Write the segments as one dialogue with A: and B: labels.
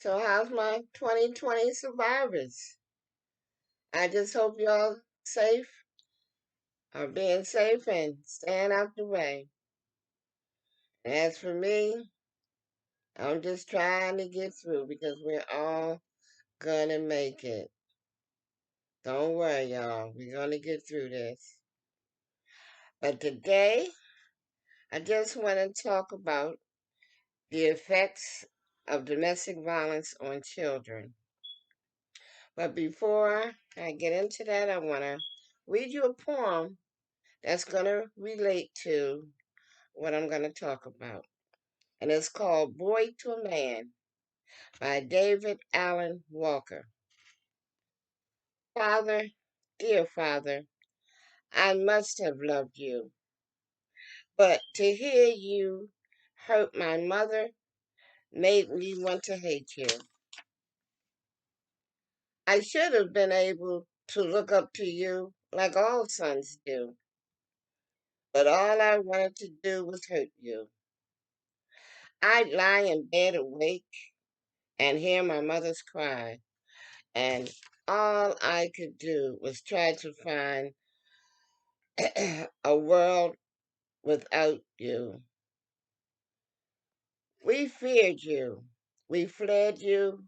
A: So how's my 2020 survivors? I just hope y'all safe, are being safe and staying out the way. As for me, I'm just trying to get through because we're all gonna make it. Don't worry, y'all. We're gonna get through this. But today, I just want to talk about the effects of domestic violence on children. But before I get into that, I want to read you a poem that's going to relate to what I'm going to talk about. And it's called Boy to a Man by David Allen Walker. Father, dear Father, I must have loved you, but to hear you hurt my mother made me want to hate you. I should have been able to look up to you like all sons do, but all I wanted to do was hurt you. I'd lie in bed awake and hear my mother's cry, and all I could do was try to find a world without you. We feared you, we fled you,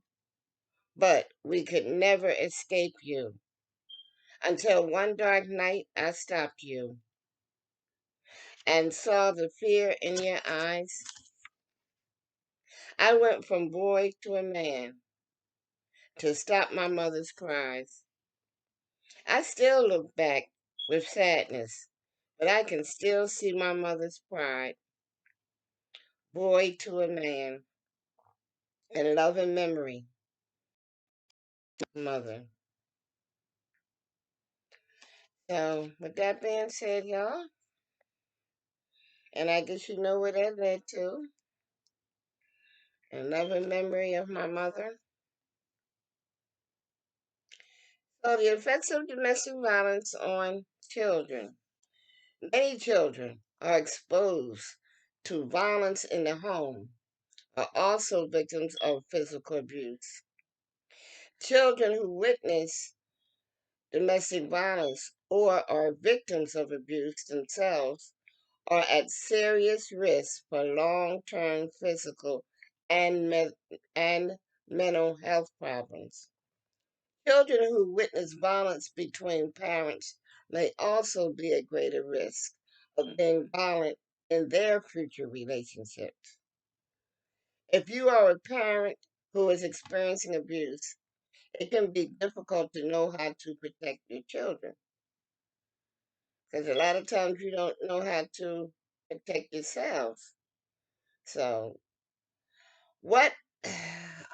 A: but we could never escape you until one dark night I stopped you and saw the fear in your eyes. I went from boy to a man to stop my mother's cries. I still look back with sadness, but I can still see my mother's pride. Boy to a man, and love and memory, mother. So, with that being said, y'all, and I guess you know where that led to, and love and memory of my mother. So, the effects of domestic violence on children. Many children are exposed to violence in the home, are also victims of physical abuse. Children who witness domestic violence or are victims of abuse themselves are at serious risk for long-term physical and, and mental health problems. Children who witness violence between parents may also be at greater risk of being violent in their future relationships. If you are a parent who is experiencing abuse, it can be difficult to know how to protect your children because a lot of times you don't know how to protect yourself. So, what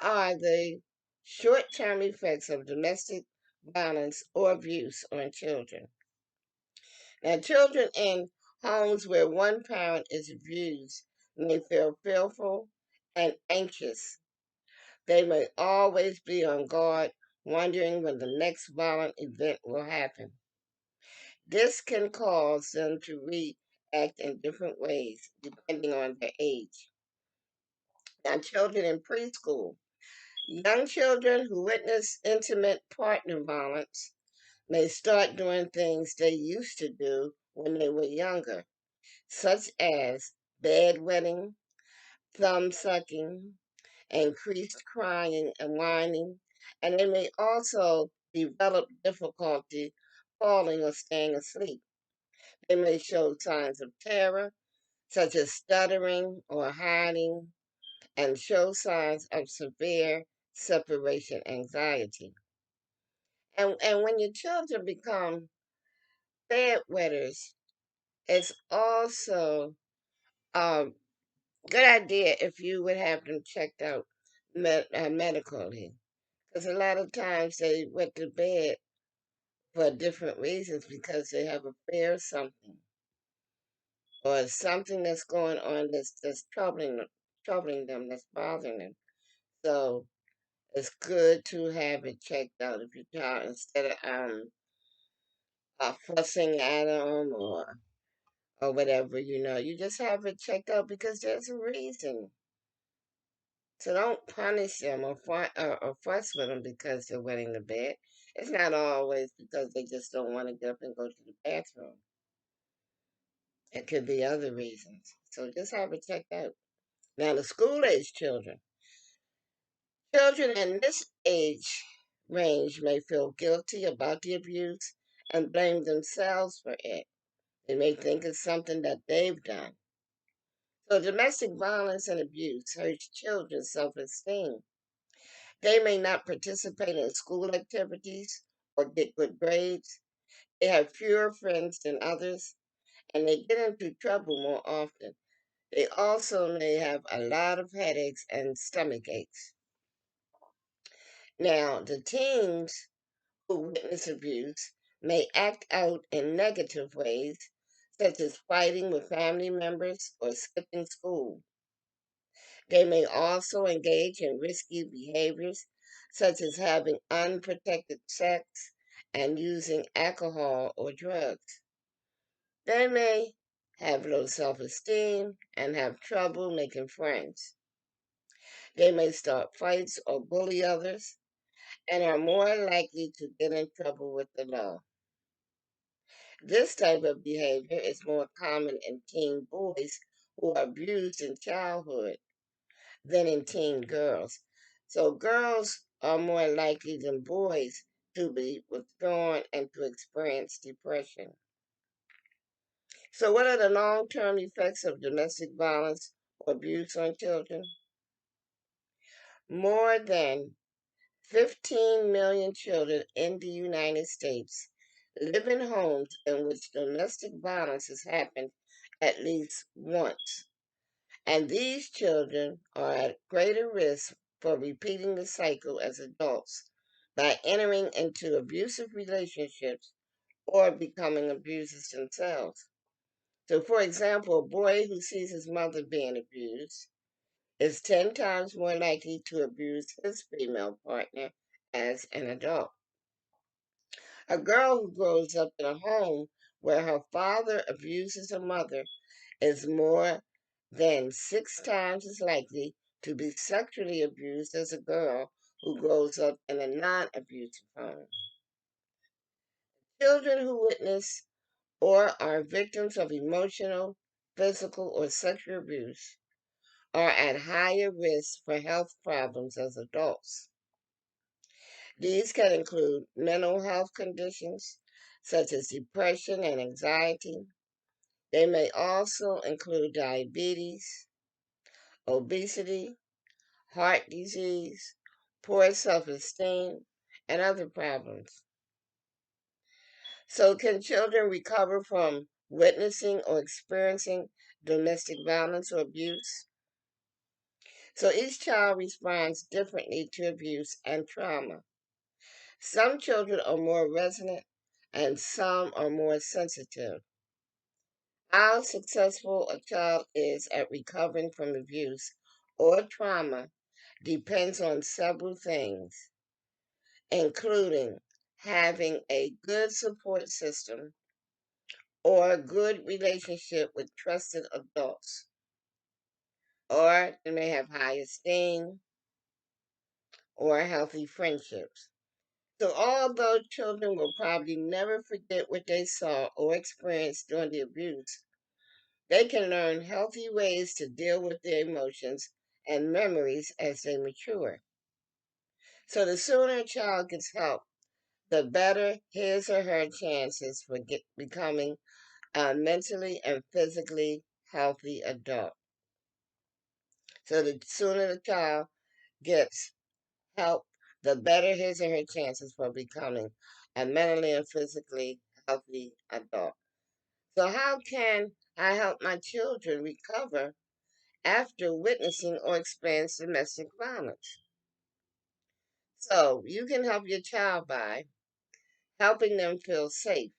A: are the short term effects of domestic violence or abuse on children? Now, children in homes where one parent is abused may feel fearful and anxious. They may always be on guard, wondering when the next violent event will happen. This can cause them to react in different ways depending on their age. Now, children in preschool. Young children who witness intimate partner violence may start doing things they used to do when they were younger, such as bedwetting, thumb sucking, increased crying and whining, and they may also develop difficulty falling or staying asleep. They may show signs of terror, such as stuttering or hiding, and show signs of severe separation anxiety. And when your children become bedwetters, it's also a good idea if you would have them checked out medically. Because a lot of times they went to bed for different reasons because they have a fear of something or something that's going on that's troubling them, that's bothering them. So it's good to have it checked out if your child instead of fussing at them or whatever, you just have it checked out because there's a reason. So don't punish them or fuss with them because they're wetting the bed. It's not always because they just don't want to get up and go to the bathroom. It could be other reasons. So just have it checked out. Now, the school age children. Children in this age range may feel guilty about the abuse and blame themselves for it. They may think it's something that they've done. So, domestic violence and abuse hurts children's self esteem. They may not participate in school activities or get good grades. They have fewer friends than others, and they get into trouble more often. They also may have a lot of headaches and stomach aches. Now, the teens who witness abuse may act out in negative ways, such as fighting with family members or skipping school. They may also engage in risky behaviors, such as having unprotected sex and using alcohol or drugs. They may have low self esteem and have trouble making friends. They may start fights or bully others and are more likely to get in trouble with the law. This type of behavior is more common in teen boys who are abused in childhood than in teen girls. So girls are more likely than boys to be withdrawn and to experience depression. So, what are the long term effects of domestic violence or abuse on children? More than 15 million children in the United States live in homes in which domestic violence has happened at least once. And these children are at greater risk for repeating the cycle as adults by entering into abusive relationships or becoming abusers themselves. So, for example, a boy who sees his mother being abused is 10 times more likely to abuse his female partner as an adult. A girl who grows up in a home where her father abuses her mother is more than 6 times as likely to be sexually abused as a girl who grows up in a non abusive home. Children who witness or are victims of emotional, physical, or sexual abuse are at higher risk for health problems as adults. These can include mental health conditions such as depression and anxiety. They may also include diabetes, obesity, heart disease, poor self esteem, and other problems. So, can children recover from witnessing or experiencing domestic violence or abuse? So, each child responds differently to abuse and trauma. Some children are more resonant and some are more sensitive. How successful a child is at recovering from abuse or trauma depends on several things, including having a good support system or a good relationship with trusted adults, or they may have high esteem or healthy friendships. So, although children will probably never forget what they saw or experienced during the abuse, they can learn healthy ways to deal with their emotions and memories as they mature. So, the sooner a child gets help, the better his or her chances for becoming a mentally and physically healthy adult. So, the sooner the child gets help, the better his or her chances for becoming a mentally and physically healthy adult. So, how can I help my children recover after witnessing or experiencing domestic violence? So, you can help your child by helping them feel safe.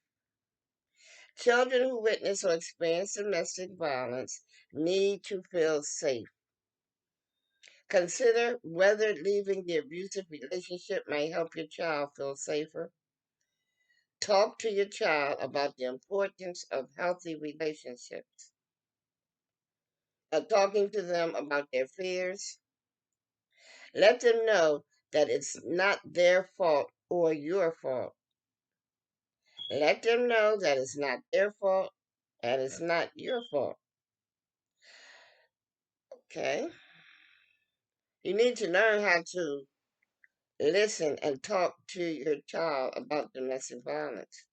A: Children who witness or experience domestic violence need to feel safe. Consider whether leaving the abusive relationship may help your child feel safer. Talk to your child about the importance of healthy relationships. Talking to them about their fears, Let them know that it's not their fault or your fault. Let them know that it's not their fault and it's not your fault. Okay? You need to learn how to listen and talk to your child about domestic violence.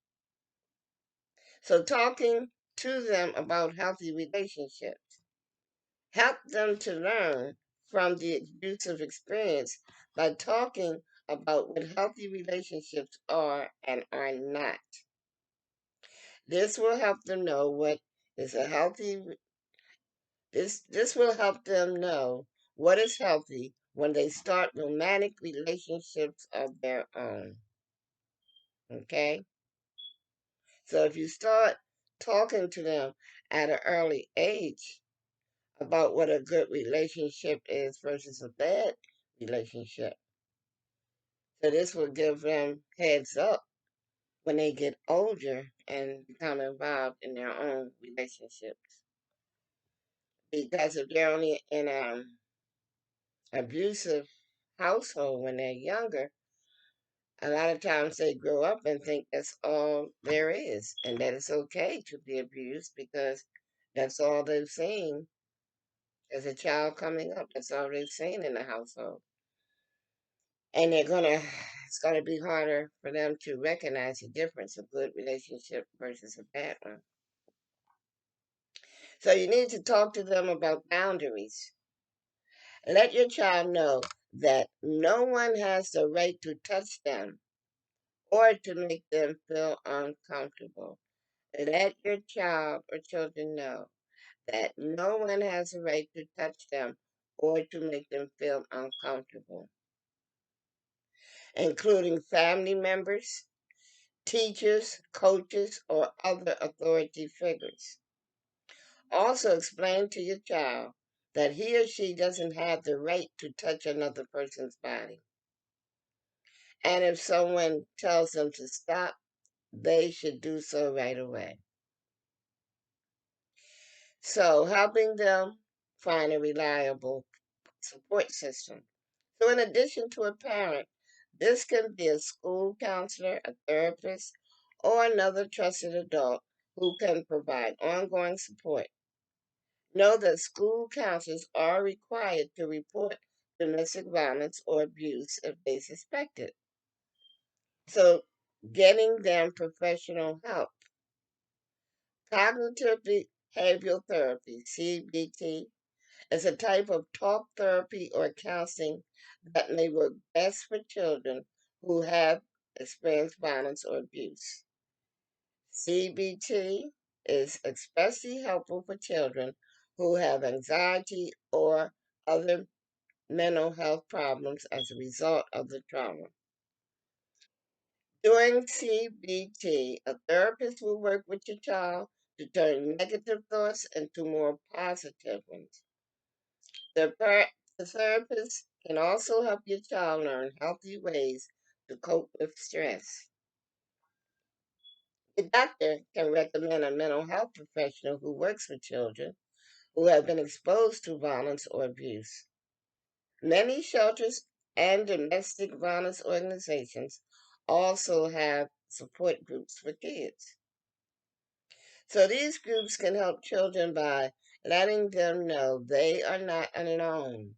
A: So, talking to them about healthy relationships, help them to learn from the abusive experience by talking about what healthy relationships are and are not. This will help them know what is a healthy this will help them know what is healthy when they start romantic relationships of their own. Okay? So if you start talking to them at an early age about what a good relationship is versus a bad relationship, so this will give them heads up when they get older and become involved in their own relationships. Because if they're only in an abusive household when they're younger, a lot of times they grow up and think that's all there is and that it's okay to be abused because that's all they've seen as a child coming up. That's all they've seen in the household. And it's gonna be harder for them to recognize the difference of good relationship versus a bad one. So you need to talk to them about boundaries. Let your child know that no one has the right to touch them or to make them feel uncomfortable. Let your child or children know that no one has a right to touch them or to make them feel uncomfortable, including family members, teachers, coaches, or other authority figures. Also, explain to your child that he or she doesn't have the right to touch another person's body. And if someone tells them to stop, they should do so right away. So, helping them find a reliable support system. So, in addition to a parent, this can be a school counselor, a therapist, or another trusted adult who can provide ongoing support. Know that school counselors are required to report domestic violence or abuse if they suspect it. So, getting them professional help. Cognitive behavioral therapy, CBT, is a type of talk therapy or counseling that may work best for children who have experienced violence or abuse. CBT is especially helpful for children who have anxiety or other mental health problems as a result of the trauma. During CBT, a therapist will work with your child to turn negative thoughts into more positive ones. The, the therapist can also help your child learn healthy ways to cope with stress. The doctor can recommend a mental health professional who works with children who have been exposed to violence or abuse. Many shelters and domestic violence organizations also have support groups for kids. So these groups can help children by letting them know they are not alone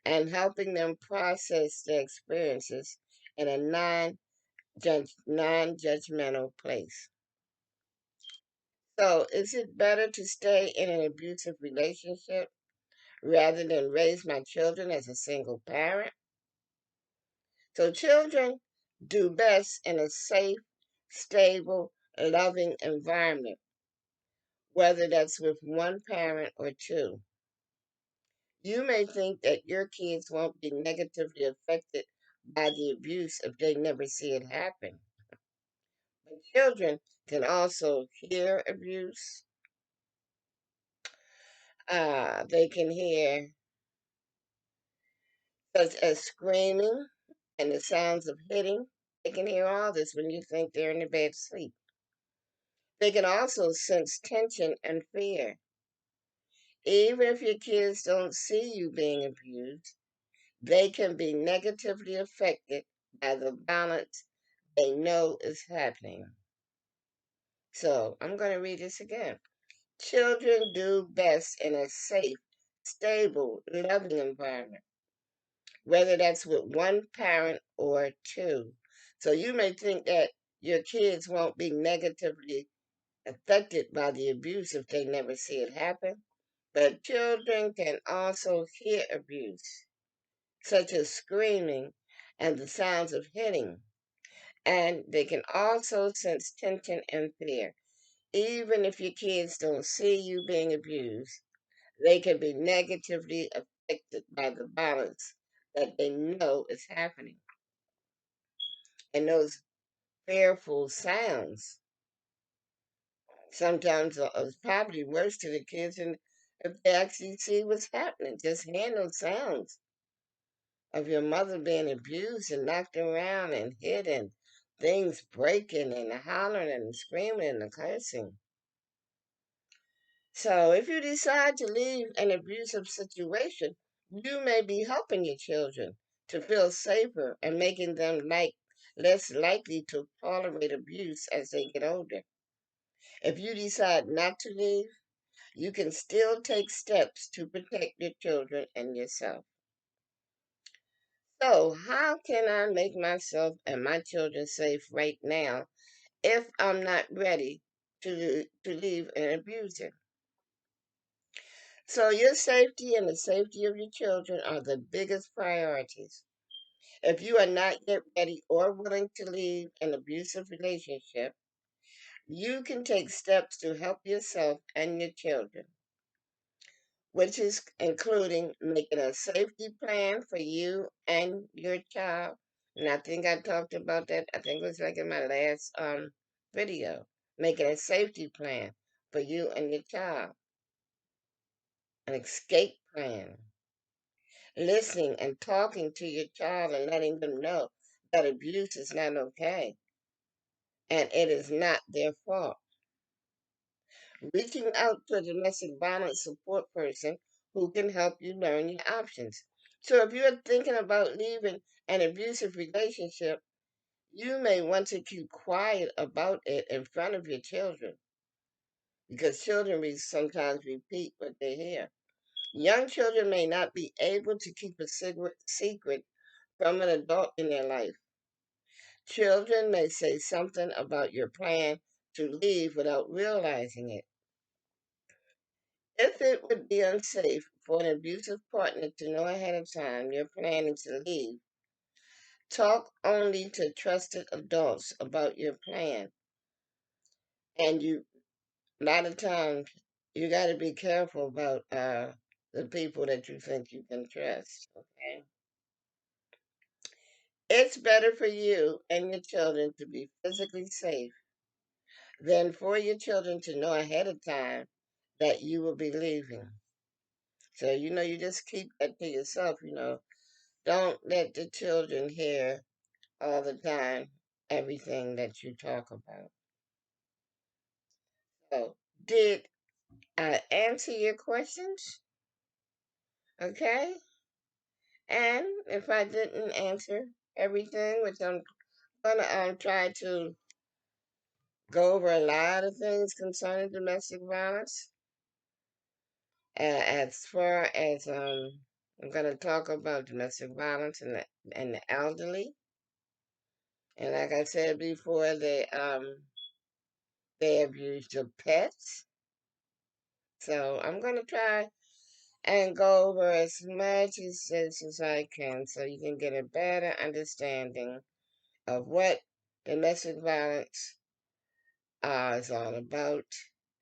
A: and helping them process their experiences in a non-judgmental place. So, is it better to stay in an abusive relationship rather than raise my children as a single parent? So, children do best in a safe, stable, loving environment, whether that's with one parent or two. You may think that your kids won't be negatively affected by the abuse if they never see it happen. But children can also hear abuse. They can hear such as screaming and the sounds of hitting. They can hear all this when you think they're in a bed sleep. They can also sense tension and fear. Even if your kids don't see you being abused, they can be negatively affected by the violence they know is happening. So I'm going to read this again. Children do best in a safe, stable, loving environment, whether that's with one parent or two. So you may think that your kids won't be negatively affected by the abuse if they never see it happen, but children can also hear abuse, such as screaming and the sounds of hitting, and they can also sense tension and fear. Even if your kids don't see you being abused, they can be negatively affected by the violence that they know is happening. And those fearful sounds sometimes are probably worse to the kids than if they actually see what's happening. Just hearing those sounds of your mother being abused and knocked around and hit and things breaking and the hollering and the screaming and the cursing. So if you decide to leave an abusive situation, you may be helping your children to feel safer and making them less likely to tolerate abuse as they get older. If you decide not to leave, you can still take steps to protect your children and yourself. So, how can I make myself and my children safe right now if I'm not ready to leave an abuser? So, your safety and the safety of your children are the biggest priorities. If you are not yet ready or willing to leave an abusive relationship, you can take steps to help yourself and your children, which is including making a safety plan for you and your child. And I think I talked about that. I think it was like in my last video, making a safety plan for you and your child, an escape plan, listening and talking to your child and letting them know that abuse is not okay and it is not their fault. Reaching out to a domestic violence support person who can help you learn your options. So if you're thinking about leaving an abusive relationship, you may want to keep quiet about it in front of your children because children sometimes repeat what they hear. Young children may not be able to keep a secret from an adult in their life. Children may say something about your plan to leave without realizing it. If it would be unsafe for an abusive partner to know ahead of time you're planning to leave, talk only to trusted adults about your plan. And a lot of times, you got to be careful about the people that you think you can trust. Okay, it's better for you and your children to be physically safe than for your children to know ahead of time that you will be leaving. So you just keep that to yourself. Don't let the children hear all the time everything that you talk about. So, did I answer your questions? Okay? And if I didn't answer everything, which I'm gonna try to go over a lot of things concerning domestic violence, as far as I'm gonna talk about domestic violence and the elderly. And like I said before, they abuse your pets. So I'm gonna try and go over as much as this as I can so you can get a better understanding of what domestic violence is all about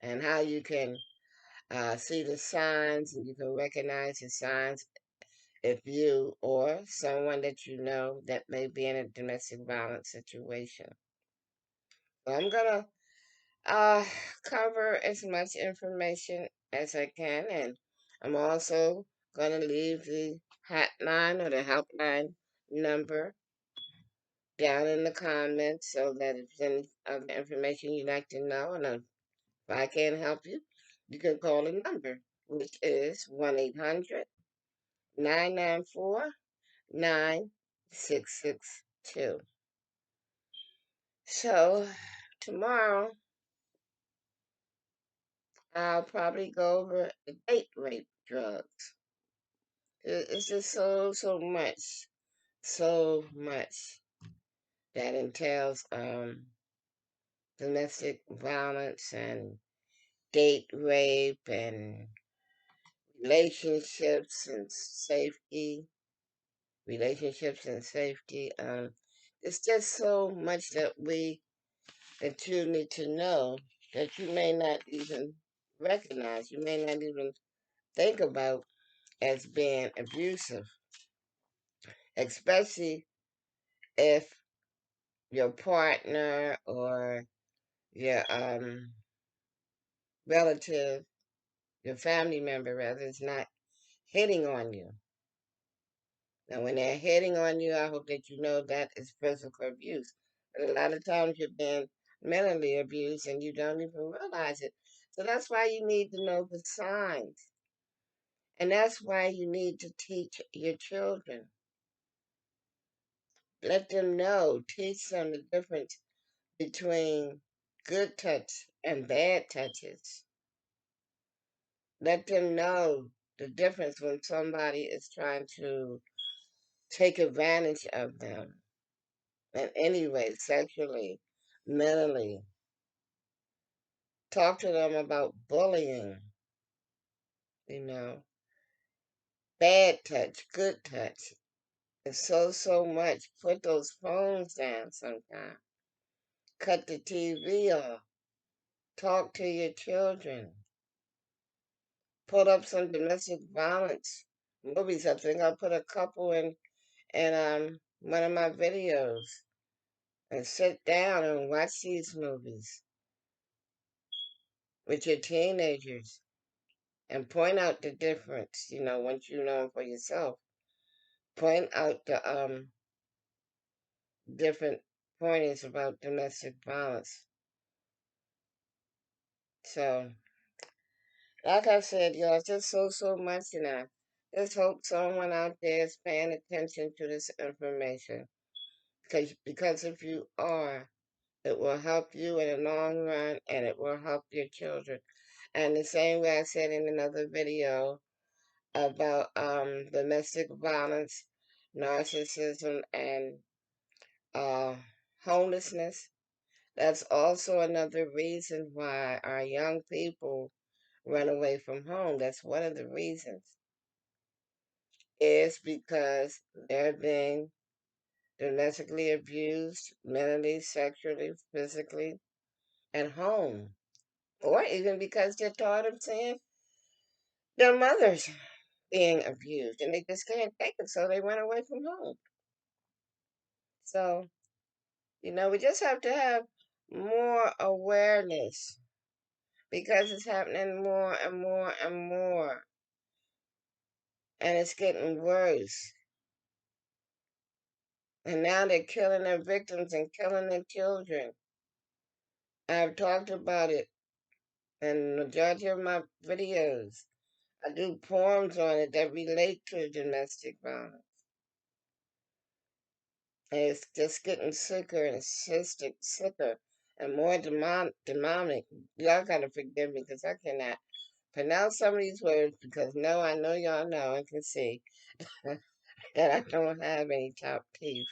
A: and how you can see the signs and you can recognize the signs if you or someone that you know that may be in a domestic violence situation. So I'm gonna uh, cover as much information as I can, and I'm also going to leave the hotline or the helpline number down in the comments so that if there's any other information you'd like to know, and if I can't help you, you can call the number, which is 1-800-994-0000. 9662. So, tomorrow I'll probably go over the date rape drugs. It's just so much, so much that entails domestic violence and date rape and relationships and safety, relationships and safety. It's just so much that you need to know that you may not even recognize, you may not even think about as being abusive, especially if your partner or your relative, your family member rather, is not hitting on you. Now, when they're hitting on you, I hope that you know that is physical abuse. But a lot of times you're being mentally abused and you don't even realize it. So that's why you need to know the signs. And that's why you need to teach your children. Let them know, teach them the difference between good touch and bad touches. Let them know the difference when somebody is trying to take advantage of them in any way, sexually, mentally. Talk to them about bullying, you know, bad touch, good touch. It's so much. Put those phones down sometime. Cut the TV off. Talk to your children. Put up some domestic violence movies. I think I'll put a couple in one of my videos and sit down and watch these movies with your teenagers and point out the difference, once you know for yourself. Point out the different pointers about domestic violence. So, like I said, y'all, it's just so much, and I just hope someone out there is paying attention to this information. Because if you are, it will help you in the long run, and it will help your children. And the same way I said in another video about domestic violence, narcissism, and uh, homelessness. That's also another reason why our young people run away from home. That's one of the reasons. Is because they're being domestically abused, mentally, sexually, physically, at home. Or even because they're tired of seeing their mothers being abused and they just can't take it, so they run away from home. So, we just have to have more awareness because it's happening more and more and more, and it's getting worse. And now they're killing their victims and killing their children. I've talked about it in the majority of my videos. I do poems on it that relate to domestic violence. And it's just getting sicker and sicker and more demonic. Y'all gotta forgive me because I cannot pronounce some of these words because I know y'all know and can see that I don't have any top teeth.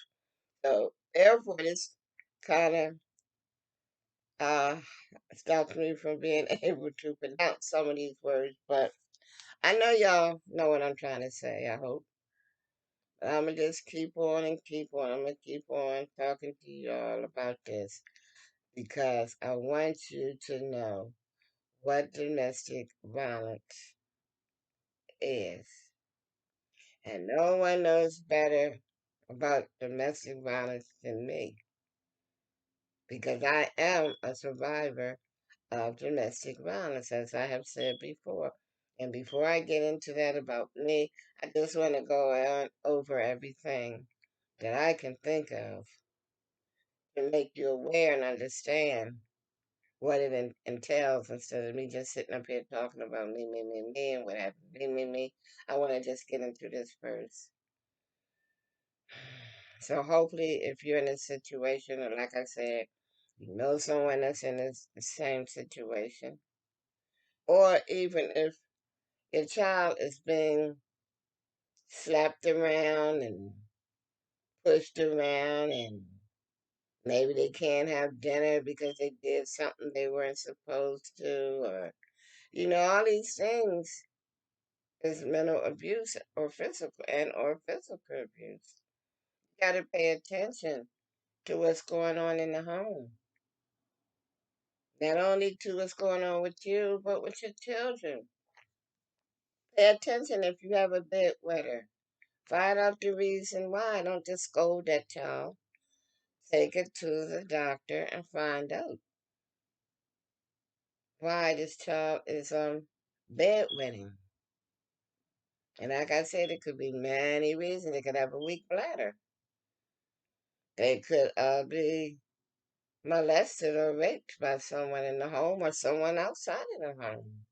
A: So therefore this kind of uh stops me from being able to pronounce some of these words, but I know y'all know what I'm trying to say, I hope. I'm gonna just keep on and keep on. I'm gonna keep on talking to y'all about this because I want you to know what domestic violence is. And no one knows better about domestic violence than me because I am a survivor of domestic violence, as I have said before. And before I get into that about me, I just want to go on over everything that I can think of to make you aware and understand what it entails instead of me just sitting up here talking about me, and what happened, me. I want to just get into this first. So hopefully, if you're in a situation, or like I said, you know someone that's in the same situation, or even if your child is being slapped around and pushed around, and maybe they can't have dinner because they did something they weren't supposed to, or all these things is mental abuse or physical abuse. You got to pay attention to what's going on in the home. Not only to what's going on with you, but with your children. Pay attention if you have a bedwetter. Find out the reason why. Don't just scold that child. Take it to the doctor and find out why this child is bedwetting. And like I said, it could be many reasons. They could have a weak bladder. They could be molested or raped by someone in the home or someone outside of the home.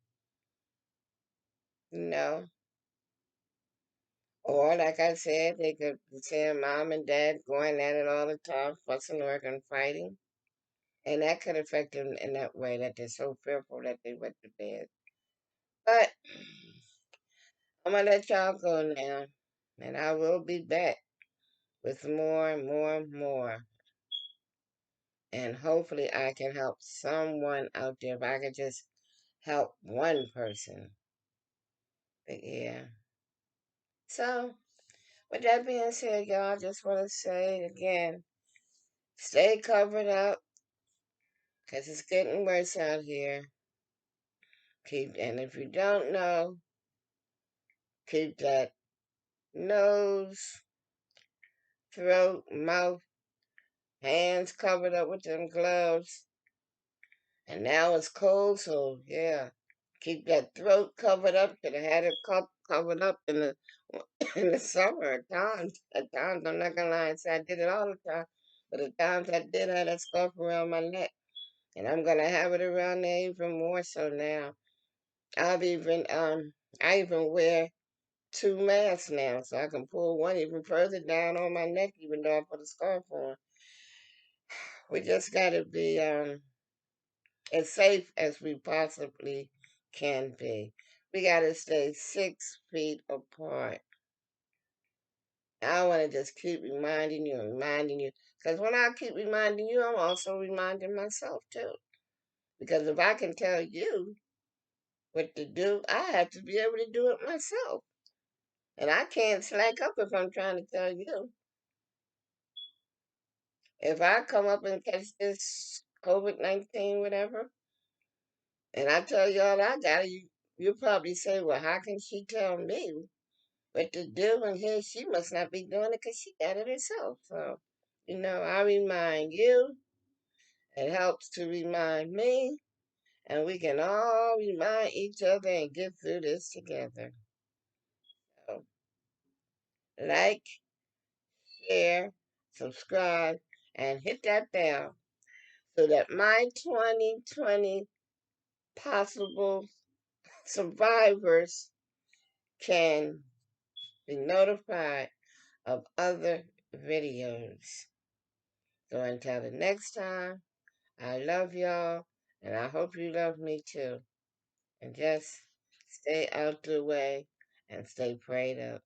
A: You know, or like I said, they could see mom and dad going at it all the time, fussing, working, fighting. And that could affect them in that way that they're so fearful that they went to bed. But I'm gonna let y'all go now. And I will be back with more and more and more. And hopefully I can help someone out there. If I could just help one person. But yeah. So with that being said, y'all, I just want to say again, stay covered up, 'cause it's getting worse out here. And if you don't know, keep that nose, throat, mouth, hands covered up with them gloves. And now it's cold, so yeah, keep that throat covered up. Could have had it covered up in the in the summer at times. At times, I'm not gonna lie and say I did it all the time, but at times I did have that scarf around my neck. And I'm gonna have it around there even more so now. I've even I even wear two masks now, so I can pull one even further down on my neck, even though I put a scarf on. We just gotta be as safe as we possibly can be. We gotta stay 6 feet apart. I want to just keep reminding you and reminding you, because when I keep reminding you, I'm also reminding myself too. Because if I can tell you what to do, I have to be able to do it myself. And I can't slack up if I'm trying to tell you. If I come up and catch this COVID-19, whatever, and I tell you all I got, you'll probably say, well, how can she tell me what to do? And here she must not be doing it because she got it herself. So, I remind you, it helps to remind me, and we can all remind each other and get through this together. So, like, share, subscribe, and hit that bell so that my 2020 possible survivors can be notified of other videos. So until the next time, I love y'all, and I hope you love me too. And just stay out the way and stay prayed up.